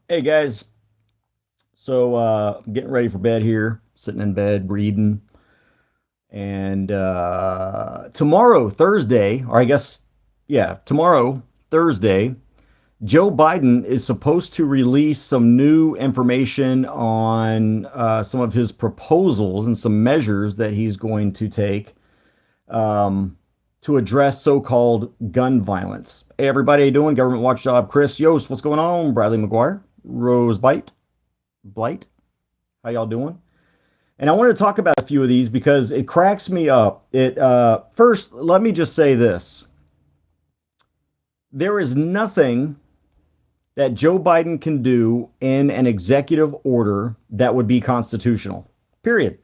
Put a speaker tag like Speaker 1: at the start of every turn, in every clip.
Speaker 1: Hey guys, so I'm getting ready for bed here, sitting in bed reading. And tomorrow, Thursday, or I guess, yeah, tomorrow, Thursday, Joe Biden is supposed to release some new information on some of his proposals and some measures that he's going to take um, to address so-called gun violence. Hey, everybody, how you doing? Government Watchdog Chris Yost, what's going on? Bradley McGuire, Rose Blight. How y'all doing? And I want to talk about a few of these because it cracks me up. It first, let me just say this: there is nothing that Joe Biden can do in an executive order that would be constitutional. Period.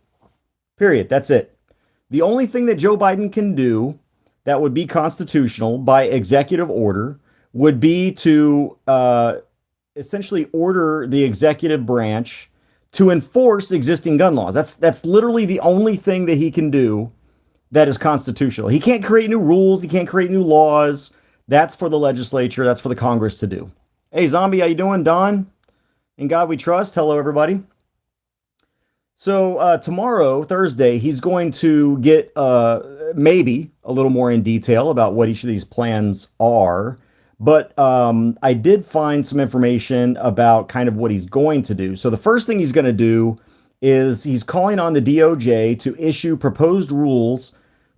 Speaker 1: Period. That's it. The only thing that Joe Biden can do that would be constitutional by executive order would be to essentially order the executive branch to enforce existing gun laws. That's literally the only thing that he can do that is constitutional. He can't create new rules. He can't create new laws. That's for the legislature. That's for the Congress to do. Hey, Zombie, how you doing? Don, in God we trust. Hello, everybody. So tomorrow, Thursday, he's going to get maybe a little more in detail about what each of these plans are. But I did find some information about kind of what he's going to do. So the first thing he's going to do is he's calling on the DOJ to issue proposed rules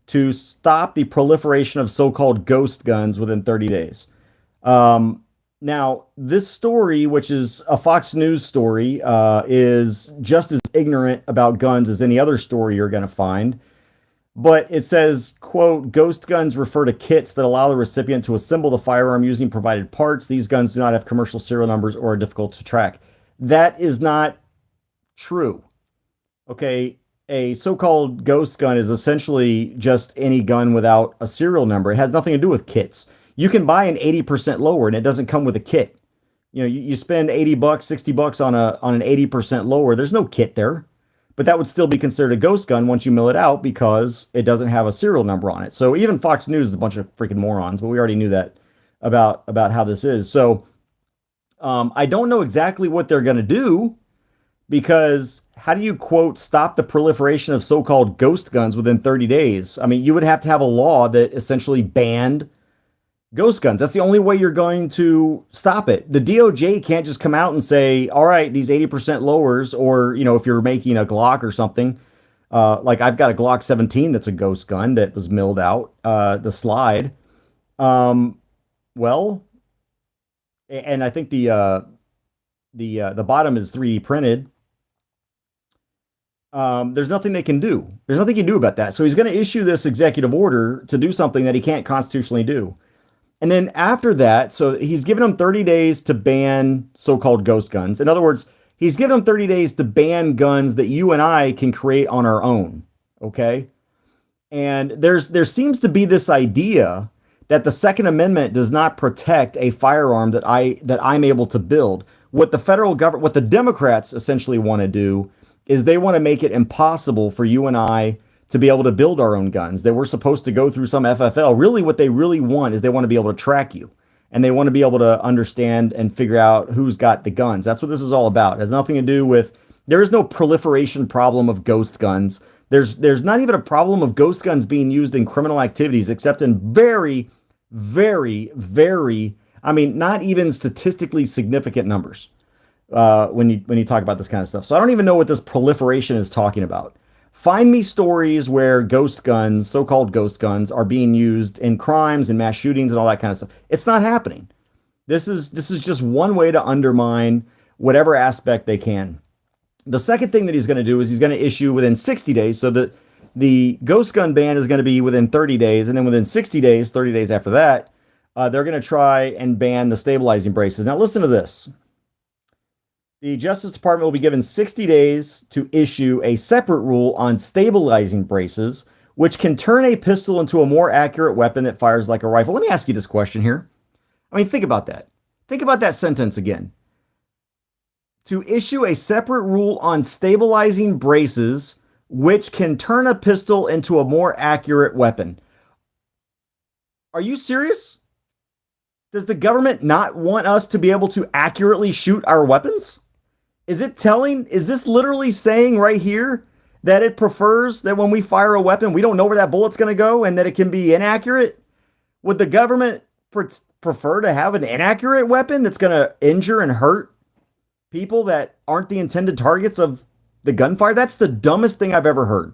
Speaker 1: to stop the proliferation of so-called ghost guns within 30 days. Now, this story, which is a Fox News story, is just as ignorant about guns as any other story you're going to find. But it says, quote, ghost guns refer to kits that allow the recipient to assemble the firearm using provided parts. These guns do not have commercial serial numbers or are difficult to track. That is not true. Okay, a so-called ghost gun is essentially just any gun without a serial number. It has nothing to do with kits. You can buy an 80% lower and it doesn't come with a kit. You know, you spend 80 bucks, 60 bucks on an 80% lower. There's no kit there. But that would still be considered a ghost gun once you mill it out because it doesn't have a serial number on it. So even Fox News is a bunch of freaking morons, but we already knew that about how this is. So I don't know exactly what they're going to do because how do you, quote, stop the proliferation of so-called ghost guns within 30 days? I mean, you would have to have a law that essentially banned ghost guns. That's the only way you're going to stop it. The DOJ can't just come out and say, all right, these 80% lowers, or, you know, if you're making a Glock or something, like I've got a Glock 17 that's a ghost gun that was milled out, the slide. Well, and I think the bottom is 3D printed. There's nothing they can do. There's nothing you can do about that. So he's going to issue this executive order to do something that he can't constitutionally do. And then after that, so he's given them 30 days to ban so-called ghost guns. In other words, he's given them 30 days to ban guns that you and I can create on our own. Okay. And there seems to be this idea that the Second Amendment does not protect a firearm that I'm able to build. What the federal government, what the Democrats essentially want to do is they want to make it impossible for you and I to be able to build our own guns. They were supposed to go through some FFL. Really, what they really want is they want to be able to track you. And they want to be able to understand and figure out who's got the guns. That's what this is all about. It has nothing to do with, there is no proliferation problem of ghost guns. There's not even a problem of ghost guns being used in criminal activities, except in very, very, very, I mean, not even statistically significant numbers when you talk about this kind of stuff. So I don't even know what this proliferation is talking about. Find me stories where ghost guns, so-called ghost guns, are being used in crimes and mass shootings and all that kind of stuff. It's not happening. This is just one way to undermine whatever aspect they can. The second thing that he's going to do is he's going to issue within 60 days, so that the ghost gun ban is going to be within 30 days, and then within 60 days, 30 days after that, they're going to try and ban the stabilizing braces. Now listen to this. The Justice Department will be given 60 days to issue a separate rule on stabilizing braces, which can turn a pistol into a more accurate weapon that fires like a rifle. Let me ask you this question here. I mean, think about that. Think about that sentence again. To issue a separate rule on stabilizing braces, which can turn a pistol into a more accurate weapon. Are you serious? Does the government not want us to be able to accurately shoot our weapons? Is this literally saying right here that it prefers that when we fire a weapon, we don't know where that bullet's going to go and that it can be inaccurate? Would the government prefer to have an inaccurate weapon that's going to injure and hurt people that aren't the intended targets of the gunfire? That's the dumbest thing I've ever heard.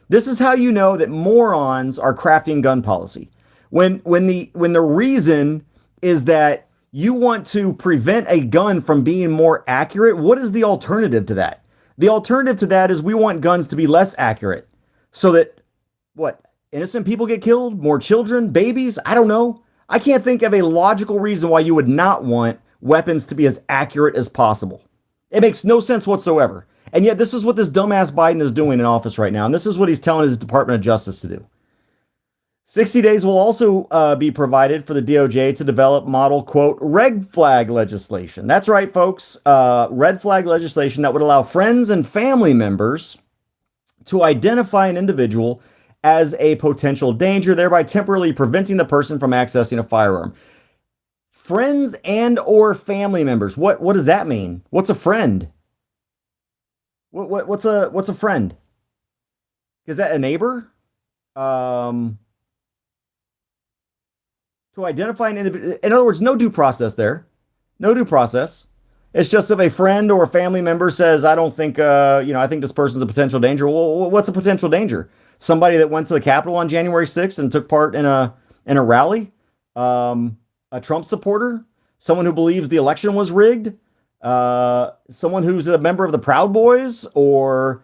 Speaker 1: This is how you know that morons are crafting gun policy. When the reason is that you want to prevent a gun from being more accurate, what is the alternative to that? The alternative to that is we want guns to be less accurate so that what? Innocent people get killed, more children, babies, I don't know. I can't think of a logical reason why you would not want weapons to be as accurate as possible. It makes no sense whatsoever. And yet this is what this dumbass Biden is doing in office right now. And this is what he's telling his Department of Justice to do. 60 days will also be provided for the DOJ to develop model, quote, red flag legislation. That's right, folks. Red flag legislation that would allow friends and family members to identify an individual as a potential danger, thereby temporarily preventing the person from accessing a firearm. Friends and or family members. What does that mean? What's a friend? What's a friend? Is that a neighbor? To identify an individual. In other words, no due process there. No due process. It's just if a friend or a family member says, I don't think, I think this person's a potential danger. Well, what's a potential danger? Somebody that went to the Capitol on January 6th and took part in a rally? A Trump supporter? Someone who believes the election was rigged? Someone who's a member of the Proud Boys or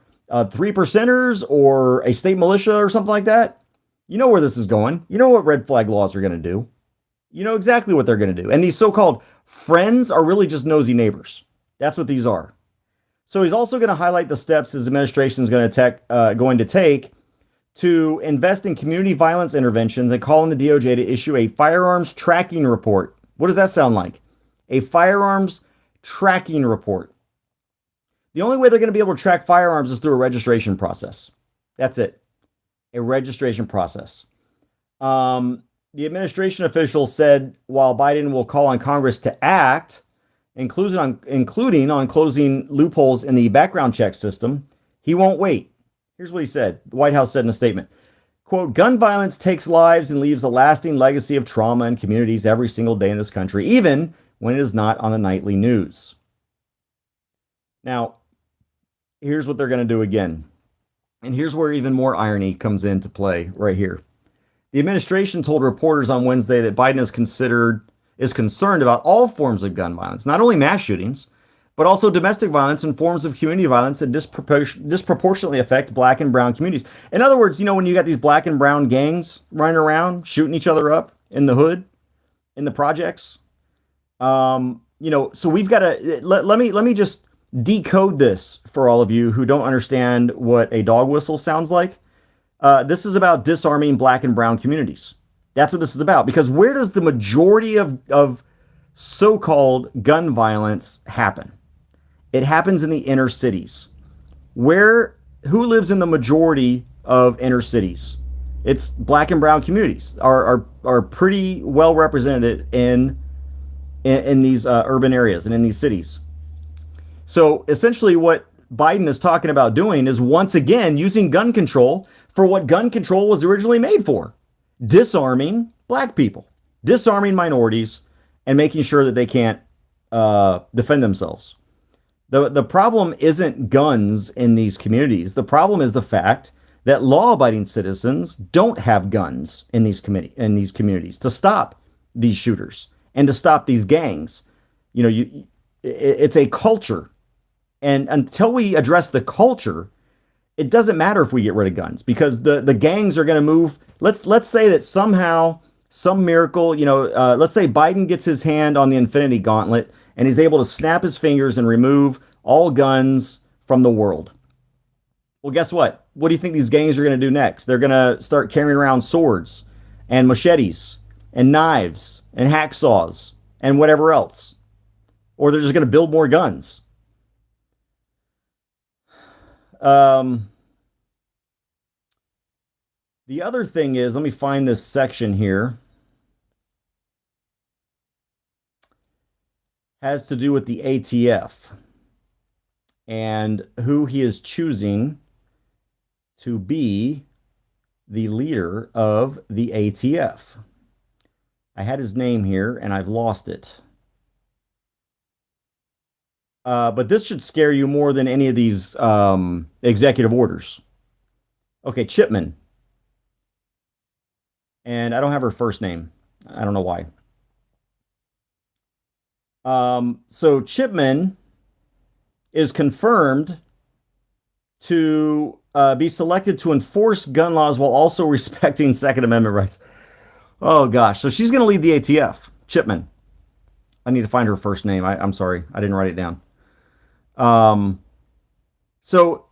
Speaker 1: Three Percenters or a state militia or something like that? You know where this is going. You know what red flag laws are going to do. You know exactly what they're going to do. And these so-called friends are really just nosy neighbors. That's what these are. So he's also going to highlight the steps his administration is going to take to invest in community violence interventions and calling the DOJ to issue a firearms tracking report. What does that sound like? A firearms tracking report. The only way they're going to be able to track firearms is through a registration process. That's it. A registration process. The administration official said while Biden will call on Congress to act, including on closing loopholes in the background check system, he won't wait. Here's what he said. The White House said in a statement, quote, gun violence takes lives and leaves a lasting legacy of trauma in communities every single day in this country, even when it is not on the nightly news. Now, here's what they're going to do again. And here's where even more irony comes into play right here. The administration told reporters on Wednesday that Biden is concerned about all forms of gun violence, not only mass shootings, but also domestic violence and forms of community violence that disproportionately affect black and brown communities. In other words, when you got these black and brown gangs running around, shooting each other up in the hood, in the projects, so we've got to, let me just decode this for all of you who don't understand what a dog whistle sounds like. This is about disarming black and brown communities. That's what this is about. Because where does the majority of so-called gun violence happen? It happens in the inner cities. Who lives in the majority of inner cities? It's black and brown communities are pretty well represented in these urban areas and in these cities. So essentially what Biden is talking about doing is once again using gun control for what gun control was originally made for. Disarming black people, disarming minorities, and making sure that they can't defend themselves. The problem isn't guns in these communities. The problem is the fact that law-abiding citizens don't have guns in these communities to stop these shooters and to stop these gangs. It's a culture. And until we address the culture, it doesn't matter if we get rid of guns because the gangs are going to move. Let's say that somehow, some miracle, let's say Biden gets his hand on the Infinity Gauntlet and he's able to snap his fingers and remove all guns from the world. Well, guess what? What do you think these gangs are going to do next? They're going to start carrying around swords and machetes and knives and hacksaws and whatever else. Or they're just going to build more guns. The other thing is, let me find this section here. has to do with the ATF and who he is choosing to be the leader of the ATF. I had his name here and I've lost it. But this should scare you more than any of these executive orders. Okay, Chipman. And I don't have her first name. I don't know why. So Chipman is confirmed to be selected to enforce gun laws while also respecting Second Amendment rights. Oh gosh, so she's going to lead the ATF. Chipman. I need to find her first name. I'm sorry, I didn't write it down. So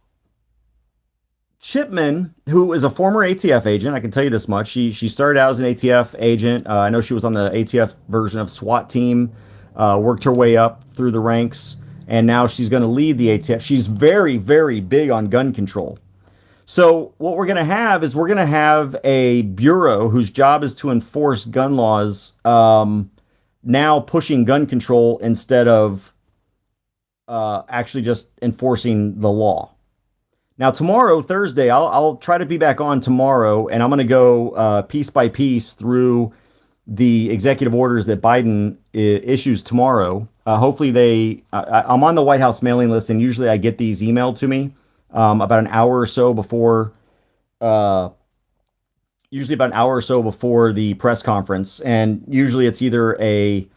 Speaker 1: Chipman, who is a former ATF agent, I can tell you this much. She started out as an ATF agent. I know she was on the ATF version of SWAT team, worked her way up through the ranks, and now she's going to lead the ATF. She's very, very big on gun control. So what we're going to have is we're going to have a bureau whose job is to enforce gun laws, now pushing gun control instead of actually just enforcing the law. Now, tomorrow, Thursday, I'll try to be back on tomorrow, and I'm going to go piece by piece through the executive orders that Biden issues tomorrow. Hopefully I'm on the White House mailing list, and usually I get these emailed to me about an hour or so before, usually about an hour or so before the press conference. And usually it's either a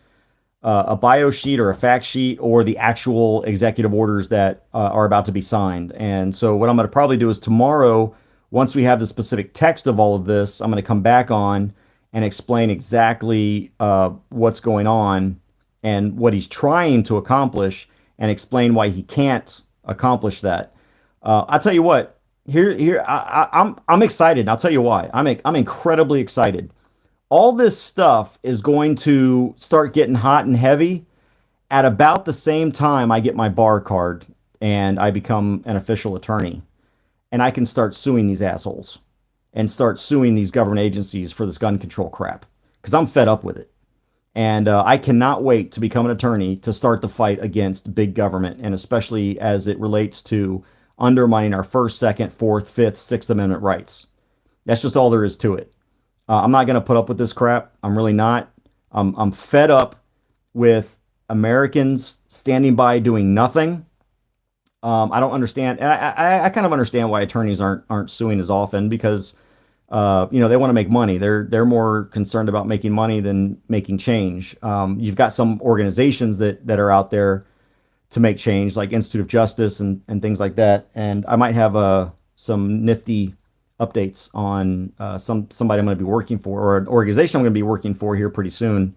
Speaker 1: bio sheet or a fact sheet or the actual executive orders that are about to be signed. And so what I'm going to probably do is tomorrow, once we have the specific text of all of this, I'm going to come back on and explain exactly what's going on and what he's trying to accomplish, and explain why he can't accomplish that. I'll tell you what. I'm excited. And I'll tell you why. I'm incredibly excited. All this stuff is going to start getting hot and heavy at about the same time I get my bar card and I become an official attorney, and I can start suing these assholes and start suing these government agencies for this gun control crap, because I'm fed up with it. And I cannot wait to become an attorney to start the fight against big government, and especially as it relates to undermining our First, Second, Fourth, Fifth, Sixth Amendment rights. That's just all there is to it. I'm not going to put up with this crap. I'm really not. I'm fed up with Americans standing by doing nothing. I don't understand, and I kind of understand why attorneys aren't suing as often, because they want to make money. They're more concerned about making money than making change. You've got some organizations that are out there to make change, like Institute of Justice and things like that. And I might have some nifty updates on somebody I'm going to be working for, or an organization I'm going to be working for here pretty soon.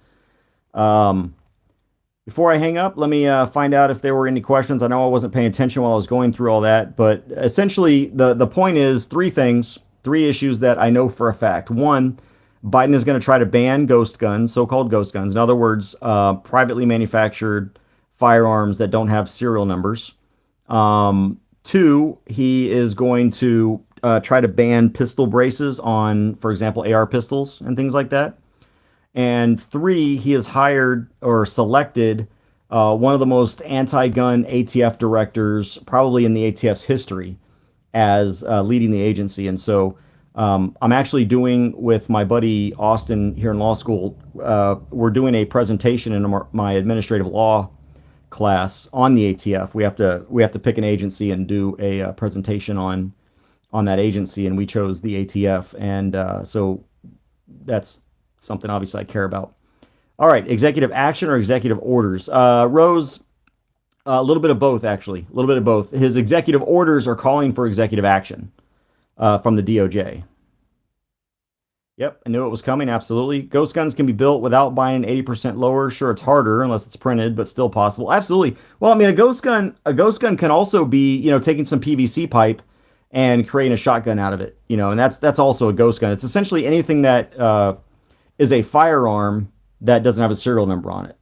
Speaker 1: Before I hang up, let me find out if there were any questions. I know I wasn't paying attention while I was going through all that, but essentially the point is three issues that I know for a fact. One, Biden is going to try to ban ghost guns, so-called ghost guns. In other words, privately manufactured firearms that don't have serial numbers. Two, he is going to try to ban pistol braces on, for example, AR pistols and things like that. And three, he has hired or selected one of the most anti-gun ATF directors probably in the ATF's history as leading the agency. And so I'm actually doing, with my buddy Austin here in law school, we're doing a presentation in my administrative law class on the ATF. We have to pick an agency and do a presentation on that agency, and we chose the ATF. And so that's something obviously I care about. All right, executive action or executive orders. Rose, a little bit of both, actually. A little bit of both. His executive orders are calling for executive action from the DOJ. Yep, I knew it was coming, absolutely. Ghost guns can be built without buying 80% lower. Sure, it's harder unless it's printed, but still possible. Absolutely. Well, I mean, a ghost gun can also be, taking some PVC pipe and creating a shotgun out of it, and that's also a ghost gun. It's essentially anything that is a firearm that doesn't have a serial number on it.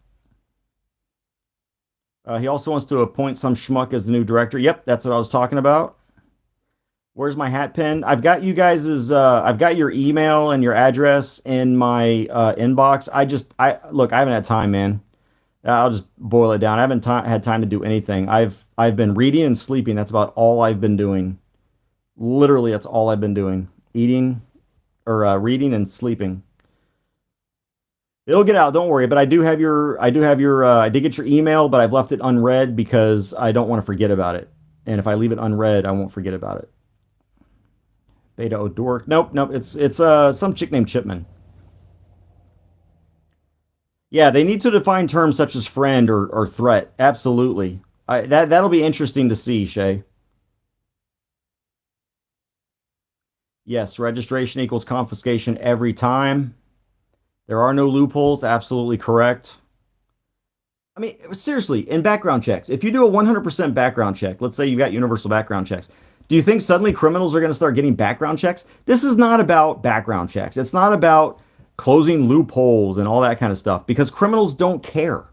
Speaker 1: He also wants to appoint some schmuck as the new director. Yep, that's what I was talking about. Where's my hat pin? I've got you guys's. I've got your email and your address in my inbox. Look, I haven't had time, man. I'll just boil it down. I haven't had time to do anything. I've been reading and sleeping. That's about all I've been doing. Literally, that's all I've been doing. Eating or reading and sleeping. It'll get out, don't worry. But I did get your email, but I've left it unread because I don't want to forget about it. And if I leave it unread, I won't forget about it. Beta O'Dork. Nope, nope. It's some chick named Chipman. Yeah, they need to define terms such as friend or threat. Absolutely. That'll be interesting to see, Shay. Yes, registration equals confiscation every time. There are no loopholes. Absolutely correct. I mean, seriously, in background checks, if you do a 100% background check, let's say you've got universal background checks, do you think suddenly criminals are going to start getting background checks? This is not about background checks. It's not about closing loopholes and all that kind of stuff because criminals don't care.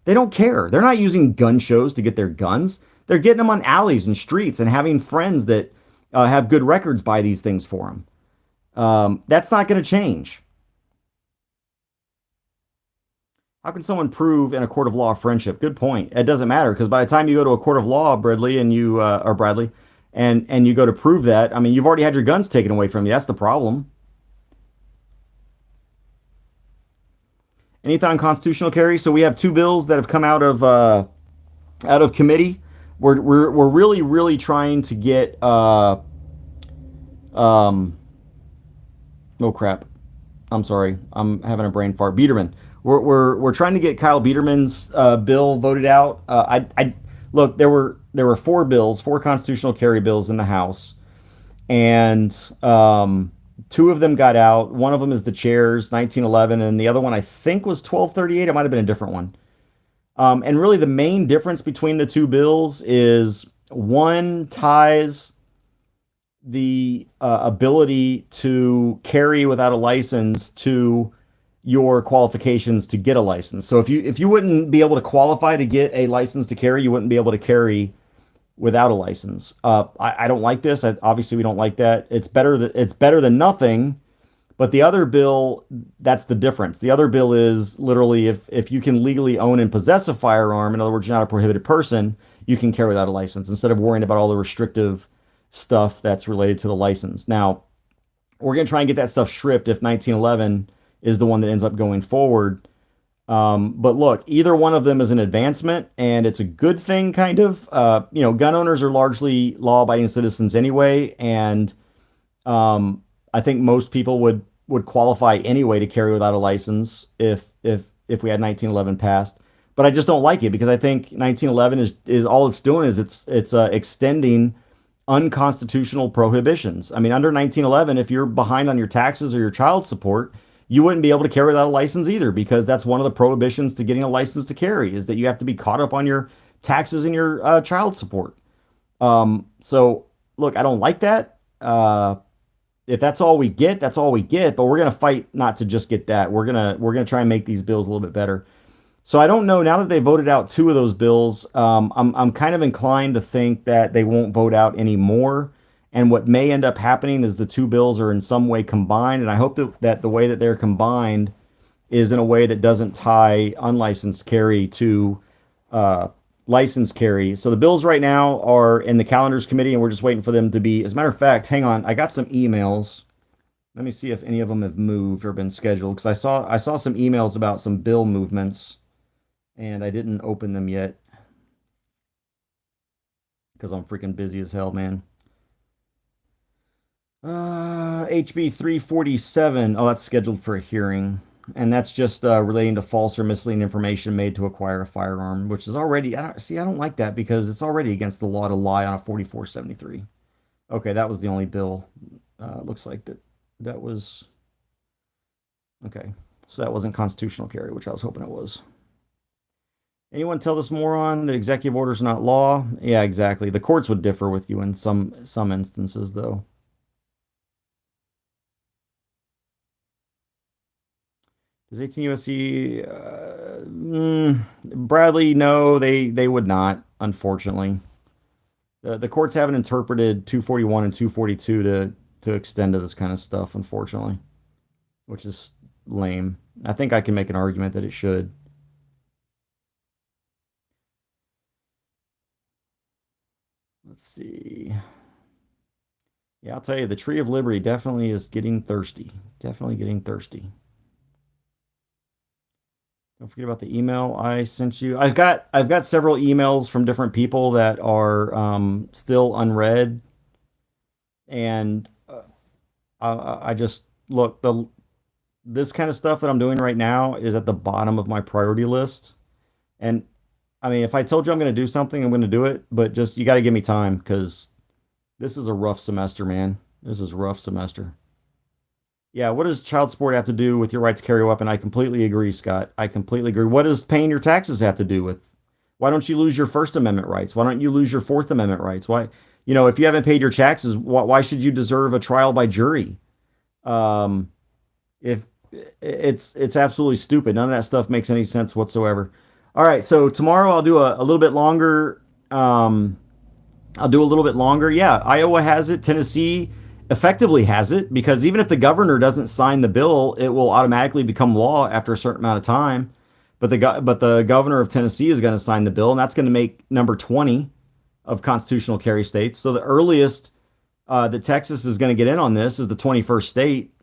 Speaker 1: They don't care. They're not using gun shows to get their guns. They're getting them on alleys and streets and having friends that have good records buy these things for them. That's not going to change. How can someone prove in a court of law friendship? Good point. It doesn't matter because by the time you go to a court of law, Bradley, and you or Bradley, and you go to prove that, I mean, you've already had your guns taken away from you. That's the problem. Anything on constitutional carry? So we have two bills that have come out of committee. We're really trying to get um oh crap. I'm sorry. I'm having a brain fart. Biederman. We're trying to get Kyle Biederman's bill voted out. I look, there were four bills, four constitutional carry bills in the House, and two of them got out. One of them is the chair's 1911, and the other one I think was 1238. It might have been a different one. And really, the main difference between the two bills is one ties the ability to carry without a license to your qualifications to get a license. So if you wouldn't be able to qualify to get a license to carry, you wouldn't be able to carry without a license. I don't like this. Obviously, we don't like that. It's better than nothing. But the other bill, that's the difference. The other bill is literally if you can legally own and possess a firearm, in other words, you're not a prohibited person, you can carry without a license instead of worrying about all the restrictive stuff that's related to the license. Now, we're going to try and get that stuff stripped if 1911 is the one that ends up going forward. But look, either one of them is an advancement, and it's a good thing, kind of. Gun owners are largely law-abiding citizens anyway, and I think most people would qualify anyway to carry without a license if we had 1911 passed. But I just don't like it because I think 1911 is all it's doing is it's extending unconstitutional prohibitions. I mean, under 1911, if you're behind on your taxes or your child support, you wouldn't be able to carry without a license either because that's one of the prohibitions to getting a license to carry is that you have to be caught up on your taxes and your child support. So look, I don't like that. If that's all we get, that's all we get. But we're gonna fight not to just get that. We're gonna try and make these bills a little bit better. So I don't know. Now that they voted out two of those bills, I'm kind of inclined to think that they won't vote out any more. And what may end up happening is the two bills are in some way combined. And I hope that the way that they're combined is in a way that doesn't tie unlicensed carry to licensed carry. So the bills right now are in the calendars committee, and we're just waiting for them to be. As a matter of fact, hang on, I got some emails. Let me see if any of them have moved or been scheduled because I saw some emails about some bill movements, and I didn't open them yet because I'm freaking busy as hell, man. HB 347. Oh, that's scheduled for a hearing. And that's just relating to false or misleading information made to acquire a firearm, which is already, I don't like that because it's already against the law to lie on a 4473. Okay, that was the only bill. Looks like that was, okay. So that wasn't constitutional carry, which I was hoping it was. Anyone tell this moron that executive orders are not law? Yeah, exactly. The courts would differ with you in some instances, though. Does 18 USC Bradley? No, they would not. Unfortunately, the courts haven't interpreted 241 and 242 to extend to this kind of stuff. Unfortunately, which is lame. I think I can make an argument that it should. Let's see. Yeah, I'll tell you, the Tree of Liberty definitely is getting thirsty. Definitely getting thirsty. Don't forget about the email I sent you. I've got several emails from different people that are still unread, and I just look the this kind of stuff that I'm doing right now is at the bottom of my priority list. And I mean, if I told you I'm going to do something, I'm going to do it. But just you got to give me time because this is a rough semester, man. This is a rough semester. Yeah, what does child support have to do with your right to carry a weapon? I completely agree, Scott. I completely agree. What does paying your taxes have to do with? Why don't you lose your First Amendment rights? Why don't you lose your Fourth Amendment rights? Why, if you haven't paid your taxes, why should you deserve a trial by jury? Um, if it's absolutely stupid. None of that stuff makes any sense whatsoever. All right, so tomorrow I'll do a little bit longer. I'll do a little bit longer. Yeah, Iowa has it. Tennessee effectively has it because even if the governor doesn't sign the bill, it will automatically become law after a certain amount of time. But the governor of Tennessee is going to sign the bill, and that's going to make number 20 of constitutional carry states. So the earliest that Texas is going to get in on this is the 21st state.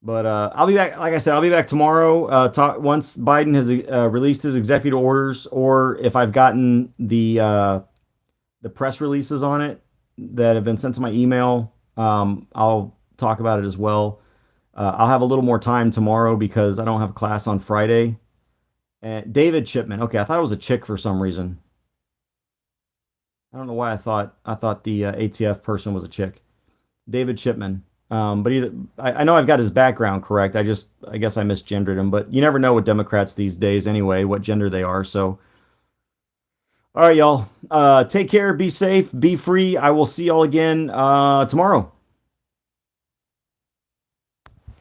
Speaker 1: But I'll be back. Like I said, I'll be back tomorrow. Once Biden has released his executive orders, or if I've gotten the press releases on it that have been sent to my email, I'll talk about it as well. I'll have a little more time tomorrow because I don't have a class on Friday. And David Chipman. Okay, I thought it was a chick for some reason. I don't know why I thought the ATF person was a chick. David Chipman. But either I know I've got his background correct. I guess I misgendered him. But you never know with Democrats these days anyway, what gender they are. So, all right, y'all. Take care. Be safe. Be free. I will see y'all again tomorrow.